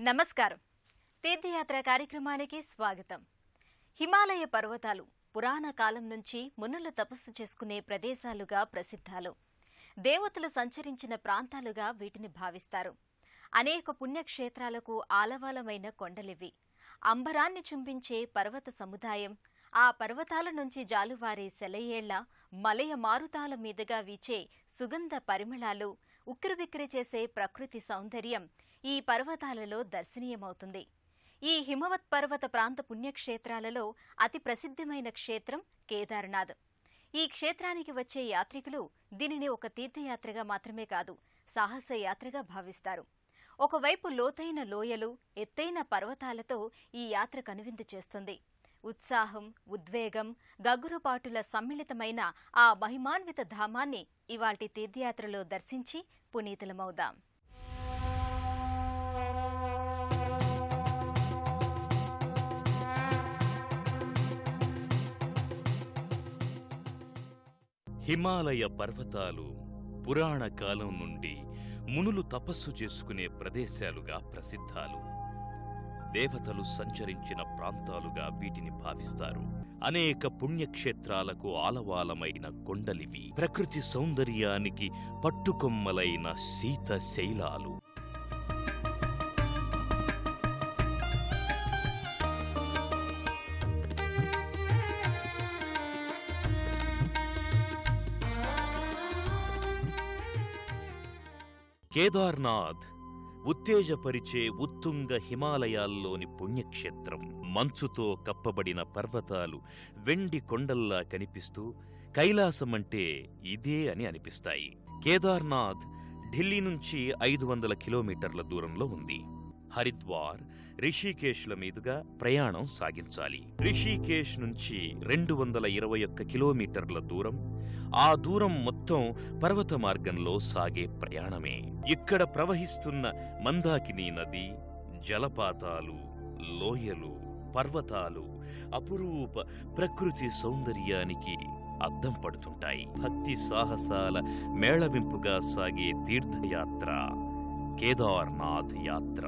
నమస్కారం. తీర్థయాత్ర కార్యక్రమానికి స్వాగతం. హిమాలయ పర్వతాలు పురాణ కాలం నుంచి మునులు తపస్సు చేసుకునే ప్రదేశాలుగా ప్రసిద్ధాలు. దేవతలు సంచరించిన ప్రాంతాలుగా వీటిని భావిస్తారు. అనేక పుణ్యక్షేత్రాలకు ఆలవాలమైన కొండలివి. అంబరాన్ని చుంబించే పర్వత సముదాయం, ఆ పర్వతాల నుంచి జాలువారే సెలయేళ్ల, మలయ మారుతాల మీదుగా వీచే సుగంధ పరిమళాలు, ఉక్కిరిబిక్కిరి చేసే ప్రకృతి సౌందర్యం ఈ పర్వతాలలో దర్శనీయమవుతుంది. ఈ హిమవత్ పర్వత ప్రాంత పుణ్యక్షేత్రాలలో అతి ప్రసిద్ధమైన క్షేత్రం కేదార్నాథ్. ఈ క్షేత్రానికి వచ్చే యాత్రికులు దీనిని ఒక తీర్థయాత్రగా మాత్రమే కాదు, సాహస యాత్రగా భావిస్తారు. ఒకవైపు లోతైన లోయలు, ఎత్తైన పర్వతాలతో ఈ యాత్ర కనువిందు చేస్తుంది. ఉత్సాహం, ఉద్వేగం, గగురుపాటుల సమ్మిళితమైన ఆ మహిమాన్విత ధామాన్ని ఇవాల్టి తీర్థయాత్రలో దర్శించి పునీతులమవుదాం. హిమాలయ పర్వతాలు పురాణ కాలం నుండి మునులు తపస్సు చేసుకునే ప్రదేశాలుగా ప్రసిద్ధాలు. దేవతలు సంచరించిన ప్రాంతాలుగా వీటిని భావిస్తారు. అనేక పుణ్యక్షేత్రాలకు ఆలవాలమైన కొండలివి. ప్రకృతి సౌందర్యానికి పట్టుకొమ్మలైన శీత శైలాలు. కేదార్నాథ్ ఉత్తేజపరిచే ఉత్తుంగ హిమాలయాల్లోని పుణ్యక్షేత్రం. మంచుతో కప్పబడిన పర్వతాలు వెండి కొండల్లా కనిపిస్తూ కైలాసమంటే ఇదే అని అనిపిస్తాయి. కేదార్నాథ్ ఢిల్లీ నుంచి 500 కిలోమీటర్ల దూరంలో ఉంది. హరిద్వార్, రిషికేశ్ల మీదుగా ప్రయాణం సాగించాలి. రిషికేశ్ నుంచి 221 కిలోమీటర్ల దూరం. ఆ దూరం మొత్తం పర్వత మార్గంలో సాగే ప్రయాణమే. ఇక్కడ ప్రవహిస్తున్న మందాకిని నది, జలపాతాలు, లోయలు, పర్వతాలు అపురూప ప్రకృతి సౌందర్యానికి అద్దం పడుతుంటాయి. భక్తి సాహసాల మేళవింపుగా సాగే తీర్థయాత్ర కేదార్నాథ్ యాత్ర.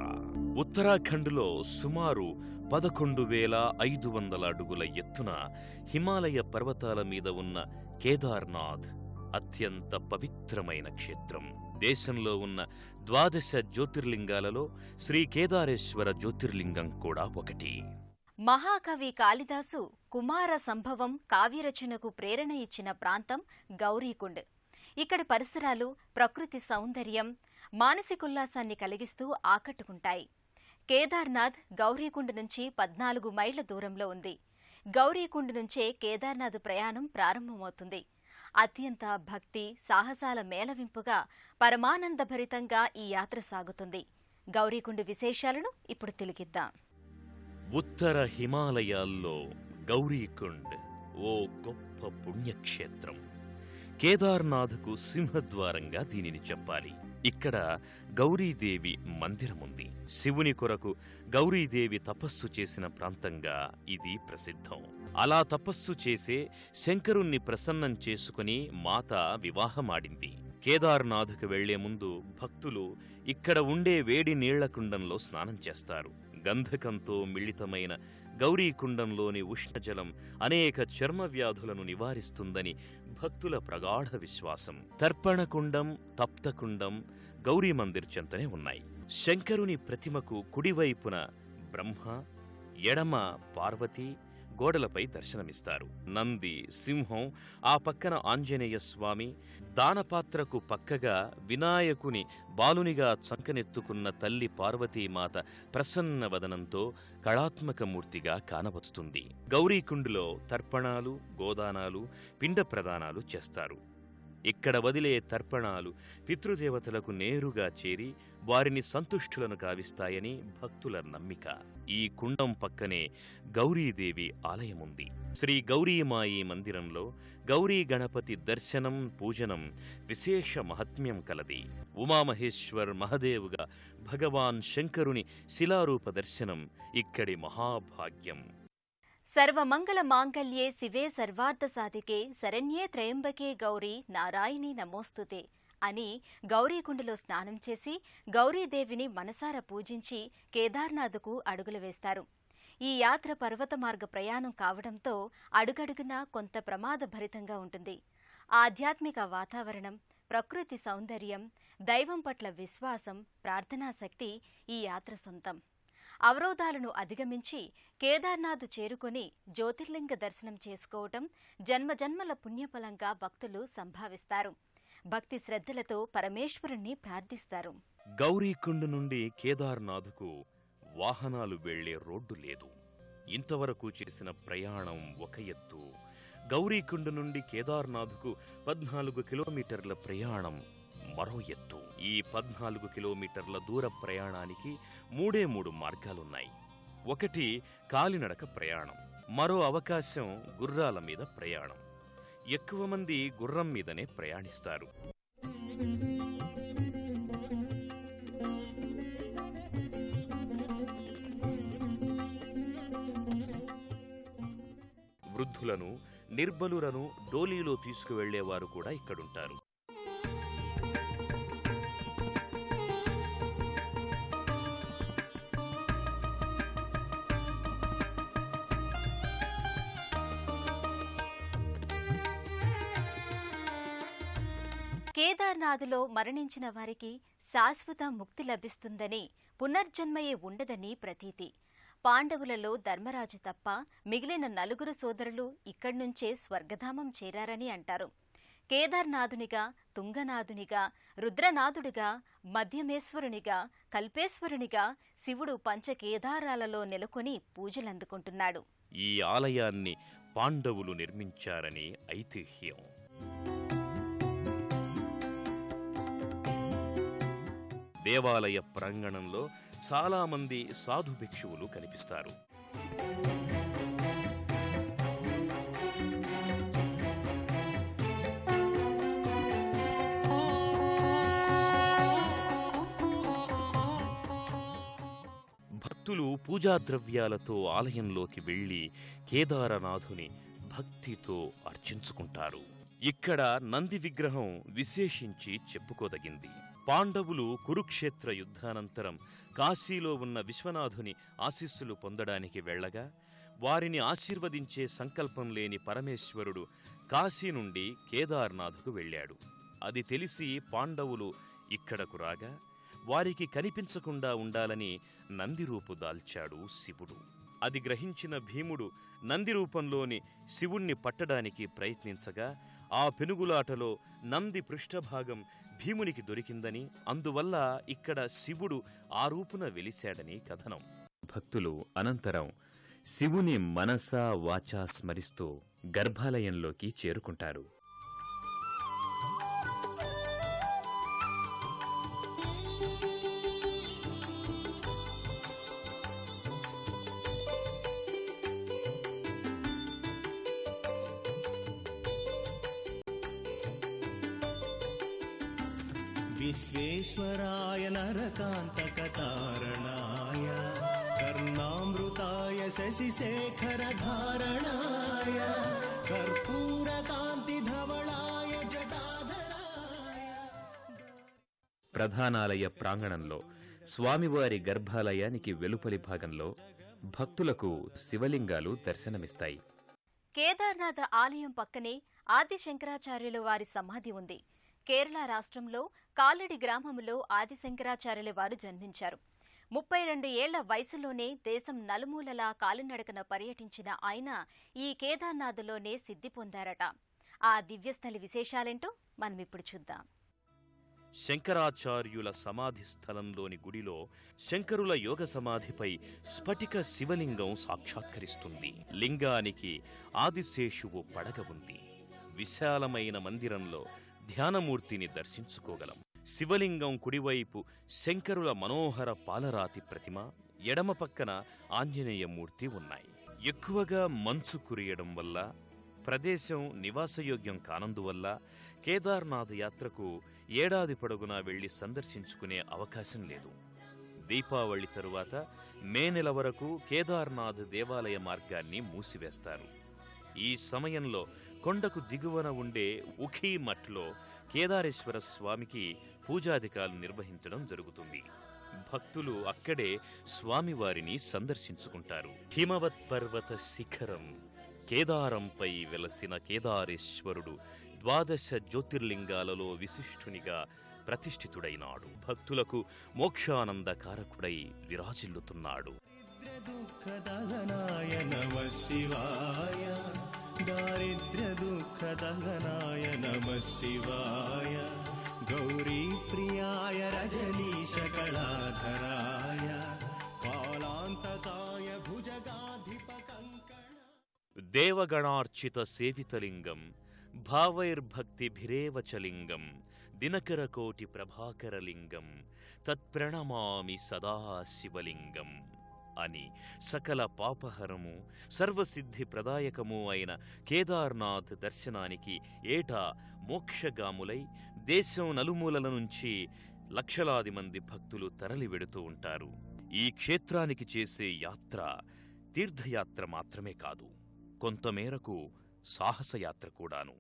ఉత్తరాఖండ్లో సుమారు 11,500 అడుగుల ఎత్తున హిమాలయ పర్వతాల మీద ఉన్న కేదార్నాథ్ అత్యంత పవిత్రమైన క్షేత్రం. దేశంలో ఉన్న 12 జ్యోతిర్లింగాలలో శ్రీ కేదారేశ్వర జ్యోతిర్లింగం కూడా ఒకటి. మహాకవి కాళిదాసు కుమార సంభవం కావ్యరచనకు ప్రేరణ ఇచ్చిన ప్రాంతం గౌరీకుండ్. ఇక్కడి పరిసరాలు ప్రకృతి సౌందర్యం, మానసికోల్లాసాన్ని కలిగిస్తూ ఆకట్టుకుంటాయి. కేదార్నాథ్ గౌరీకుండ్ నుంచి 14 మైళ్ల దూరంలో ఉంది. గౌరీకుండ్ నుంచే కేదార్నాథ్ ప్రయాణం ప్రారంభమవుతుంది. అత్యంత భక్తి సాహసాల మేళవింపుగా పరమానందభరితంగా ఈ యాత్ర సాగుతుంది. గౌరీకుండ్ విశేషాలను ఇప్పుడు తిలకిద్దాం. ఉత్తర హిమాలయాల్లో గౌరీకుండ్ ఓ గొప్ప పుణ్యక్షేత్రం. కేదార్నాథ్కు సింహద్వారంగా దీనిని చెప్పాలి. ఇక్కడ గౌరీదేవి మందిరముంది. శివుని కొరకు గౌరీదేవి తపస్సు చేసిన ప్రాంతంగా ఇది ప్రసిద్ధం. అలా తపస్సు చేసే శంకరుణ్ణి ప్రసన్నం చేసుకుని మాత వివాహమాడింది. కేదార్నాథ్కు వెళ్లే ముందు భక్తులు ఇక్కడ ఉండే వేడి నీళ్లకుండంలో స్నానం చేస్తారు. గంధకంతో మిళితమైన గౌరీకుండంలోని ఉష్ణజలం అనేక చర్మ వ్యాధులను నివారిస్తుందని భక్తుల ప్రగాఢ విశ్వాసం. తర్పణకుండం, తప్తకుండం గౌరీ మందిర్ చెంతనే ఉన్నాయి. శంకరుని ప్రతిమకు కుడివైపున బ్రహ్మ, ఎడమ పార్వతి గోడలపై దర్శనమిస్తారు. నంది, సింహం, ఆ పక్కన ఆంజనేయ స్వామి, దానపాత్రకు పక్కగా వినాయకుని బాలునిగా చంకనెత్తుకున్న తల్లి పార్వతీమాత ప్రసన్న వదనంతో కళాత్మకమూర్తిగా కానవస్తుంది. గౌరీకుండులో తర్పణాలు, గోదానాలు, పిండ ప్రదానాలు చేస్తారు. ఇక్కడ వదిలే తర్పణాలు పితృదేవతలకు నేరుగా చేరి వారిని సంతుష్టులను కావిస్తాయని భక్తుల నమ్మిక. ఈ కుండం పక్కనే గౌరీదేవి ఆలయముంది. శ్రీ గౌరీమాయి మందిరంలో గౌరీ గణపతి దర్శనం, పూజనం విశేష మహత్మ్యం కలది. ఉమామహేశ్వర్ మహదేవుగా భగవాన్ శంకరుని శిలారూప దర్శనం ఇక్కడి మహాభాగ్యం. సర్వమంగళ మాంగళ్యే శివే సర్వార్థ సాధికే శరణ్యే త్రయంబకే గౌరీ నారాయణి నమోస్తుతే అని గౌరీకుండలో స్నానం చేసి గౌరీదేవిని మనసారా పూజించి కేదార్నాథ్కు అడుగులు వేస్తారు. ఈ యాత్ర పర్వత మార్గ ప్రయాణం కావడంతో అడుగడుగునా కొంత ప్రమాదభరితంగా ఉంటుంది. ఆధ్యాత్మిక వాతావరణం, ప్రకృతి సౌందర్యం, దైవం పట్ల విశ్వాసం, ప్రార్థనాశక్తి ఈ యాత్ర సొంతం. అవరోధాలను అధిగమించి కేదార్నాథ్ చేరుకొని జ్యోతిర్లింగ దర్శనం చేసుకోవటం జన్మజన్మల పుణ్యఫలంగా భక్తులు సంభావిస్తారు. భక్తి శ్రద్ధలతో పరమేశ్వరుణ్ణి ప్రార్థిస్తారు. గౌరీకుండ్ నుండి కేదార్నాథ్కు వాహనాలు వెళ్లే రోడ్డు లేదు. ఇంతవరకు చేసిన ప్రయాణం ఒక ఎత్తు. గౌరీకుండ్ నుండి కేదార్నాథ్కు 14 కిలోమీటర్ల ప్రయాణం మరో ఎత్తు. ఈ 14 కిలోమీటర్ల దూర ప్రయాణానికి 3 మార్గాలున్నాయి. ఒకటి కాలినడక ప్రయాణం, మరో అవకాశం గుర్రాల మీద ప్రయాణం. ఎక్కువ మంది గుర్రం మీదనే ప్రయాణిస్తారు. వృద్ధులను, నిర్బలులను డోలీలో తీసుకువెళ్లేవారు కూడా ఇక్కడుంటారు. కేదార్నాథ్లో మరణించిన వారికి శాశ్వత ముక్తి లభిస్తుందని, పునర్జన్మయే ఉండదని ప్రతీతి. పాండవులలో ధర్మరాజు తప్ప మిగిలిన 4 సోదరులు ఇక్కడ్నుంచే స్వర్గధామం చేరారని అంటారు. కేదార్నాథునిగా, తుంగనాథునిగా, రుద్రనాథుడిగా, మధ్యమేశ్వరునిగా, కల్పేశ్వరునిగా శివుడు పంచకేదారాలలో నెలకొని పూజలందుకుంటున్నాడు. ఈ ఆలయాన్ని పాండవులు నిర్మించారని ఐతిహ్యం. దేవాలయ ప్రాంగణంలో చాలామంది సాధు భిక్షువులు కనిపిస్తారు. భక్తులు పూజాద్రవ్యాలతో ఆలయంలోకి వెళ్లి కేదారనాథుని భక్తితో అర్చించుకుంటారు. ఇక్కడ నంది విగ్రహం విశేషించి చెప్పుకోదగింది. పాండవులు కురుక్షేత్ర యుద్ధానంతరం కాశీలో ఉన్న విశ్వనాథుని ఆశీస్సులు పొందడానికి వెళ్లగా వారిని ఆశీర్వదించే సంకల్పం లేని పరమేశ్వరుడు కాశీ నుండి కేదార్నాథ్కు వెళ్లాడు. అది తెలిసి పాండవులు ఇక్కడకు రాగా వారికి కనిపించకుండా ఉండాలని నందిరూపు దాల్చాడు శివుడు. అది గ్రహించిన భీముడు నందిరూపంలోని శివుణ్ణి పట్టడానికి ప్రయత్నించగా ఆ పెనుగులాటలో నంది పృష్ఠభాగం భీమునికి దొరికిందని, అందువల్ల ఇక్కడ శివుడు ఆ రూపున వెలిశాడని కథనం. భక్తులు అనంతరం శివుని మనసా వాచా స్మరిస్తూ గర్భాలయంలోకి చేరుకుంటారు. విశ్వేశ్వరాయ నరకాంతకతారణాయ కర్ణామృతాయ శశిశేఖరధారణాయ కర్పూరకాంతిధవళాయ జటాధరాయ. ప్రధానాలయ ప్రాంగణంలో స్వామివారి గర్భాలయానికి వెలుపలి భాగంలో భక్తులకు శివలింగాలు దర్శనమిస్తాయి. కేదార్నాథ్ ఆలయం పక్కనే ఆది శంకరాచార్యుల వారి సమాధి ఉంది. కేరళ రాష్ట్రంలో కాలడి గ్రామంలో ఆది శంకరాచార్యుల వారు జన్మించారు. 32 ఏళ్ల వయసులోనే దేశం నలుమూలలా కాలినడకన పర్యటించిన ఆయన ఈ కేదార్నాథ్లోనే సిద్ధి పొందారట. ఆ దివ్యస్థలి విశేషాలేంటో మనమిప్పుడు చూద్దాం. శంకరాచార్యుల సమాధి స్థలంలోని గుడిలో శంకరుల యోగ సమాధిపై స్ఫటిక శివలింగం సాక్షాత్కరిస్తుంది. లింగానికి ఆదిశేషువు పడగ ఉంది. విశాలమైన మందిరంలో ధ్యానమూర్తిని దర్శించుకోగలం. శివలింగం కుడివైపు శంకరుల మనోహర పాలరాతి ప్రతిమ, ఎడమ పక్కన ఆంజనేయమూర్తి ఉన్నాయి. ఎక్కువగా మంచు కురియడం వల్ల, ప్రదేశం నివాసయోగ్యం కానందువల్ల కేదార్నాథ్ యాత్రకు ఏడాది పొడవునా వెళ్లి సందర్శించుకునే అవకాశం లేదు. దీపావళి తరువాత మే నెల వరకు కేదార్నాథ్ దేవాలయ మార్గాన్ని మూసివేస్తారు. ఈ సమయంలో కొండకు దిగువన ఉండే ఉఖీ మఠ్లో కేదారేశ్వర స్వామికి పూజాధికాలు నిర్వహించడం జరుగుతుంది. భక్తులు అక్కడే స్వామివారిని సందర్శించుకుంటారు. హిమవత్ పర్వత శిఖరం కేదారంపై వెలసిన కేదారేశ్వరుడు 12 జ్యోతిర్లింగాలలో విశిష్టునిగా ప్రతిష్ఠితుడైనాడు. భక్తులకు మోక్షానందకారకుడై విరాజిల్లుతున్నాడు. దుఃఖదహనాయ నమః శివాయ, దారిద్ర్య దుఃఖదహనాయ నమః శివాయ, గౌరీ ప్రియాయ రజనీశ కళాధరాయ, కాలాంతకాయ భుజగాధిప కంకణ. దేవగణార్చిత సేవితలింగం భావైర్భక్తిభిరేవ చ లింగం దినకరకోటి ప్రభాకరలింగం తత్ప్రణమామి సదా శివలింగం అని సకల పాపహరము సర్వసిద్ధి ప్రదాయకము అయిన కేదార్నాథ్ దర్శనానికి ఏటా మోక్షగాములై దేశం నలుమూలల నుంచి లక్షలాది మంది భక్తులు తరలివెడుతూ ఉంటారు. ఈ క్షేత్రానికి చేసే యాత్ర తీర్థయాత్ర మాత్రమే కాదు, కొంతమేరకు సాహసయాత్ర కూడాను.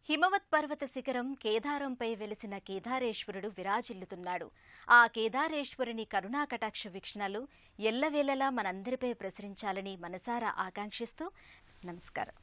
హిమవత్ పర్వత శిఖరం కేదారంపై వెలిసిన కేదారేశ్వరుడు విరాజిల్లుతున్నాడు. ఆ కేదారేశ్వరుని కరుణాకటాక్ష వీక్షణాలు ఎల్లవేళలా మనందరిపై ప్రసరించాలని మనసారా ఆకాంక్షిస్తూ నమస్కారం.